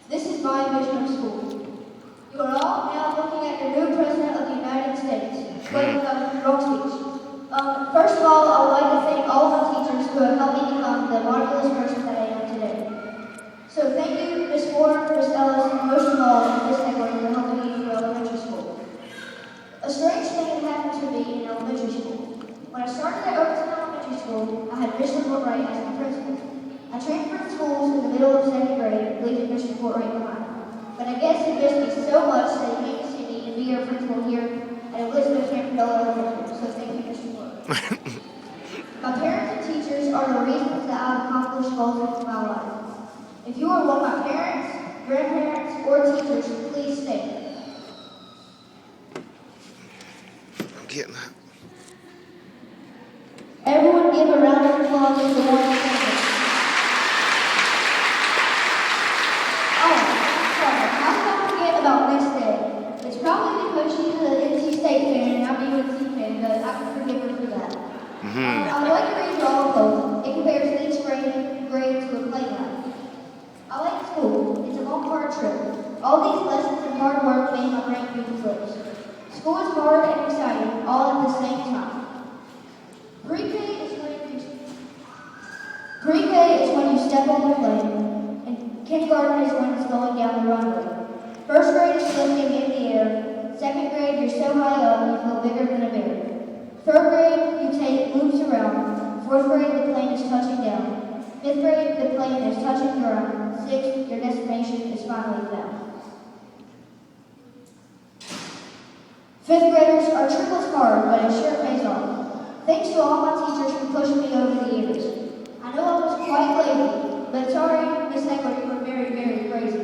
This is my vision of school. You are all now looking at the new President of the United States. Wait, wrong speech. First of all, I would like to thank all of my teachers who have helped me become the marvelous person that I am today. So thank you, Ms. Ford, Ms. Ellis, and most of all, Ms. Eckler, for helping me through elementary school. A strange thing happened to me in elementary school. When I started at Overton Elementary School, I had Mr. Fortright as the principal. I transferred schools in the middle of second grade, leaving Mr. Fortright behind. But I guess he missed me so much that he came to see me and be our principal here at Elizabeth Campbell Elementary. So thank you, Mr. Fortright. My parents and teachers are the reasons that I've accomplished goals in my life. If you are one of my parents, grandparents, or teachers, please stay. I'm getting that. Everyone give a round of applause to the one attendant. Oh, sorry. How did I forget about next day? It's probably because she's an NC State fan and I'm a UNC fan, but I can forgive her for that. I would like to read you all a poem. It compares each grade to a playground. I like school. It's a long, hard trip. All these lessons and hard work made my brain do flips. School is hard and exciting, all at the same time. Pre-K is when you step on the plane, and kindergarten is when it's going down the runway. First grade is lifting in the air. Second grade, you're so high up you feel bigger than a bear. Third grade, you take loops around. Fourth grade, the plane is touching down. Fifth grade, the plane is touching ground. Sixth, your destination is finally found. Fifth graders are triplets hard, but it sure pays off. Thanks to all my teachers for pushing me over the years. I know I was quite lazy, but sorry, Miss Eckler, you were very, very crazy.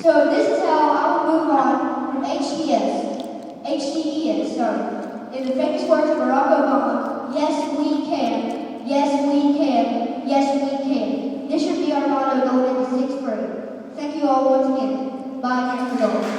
So this is how I will move on from HDES, sorry. In the famous words of Barack Obama, yes, we can, yes, we can, yes, we can. This should be our motto going into 6th grade. Thank you all once again. Bye, Mr. Dole.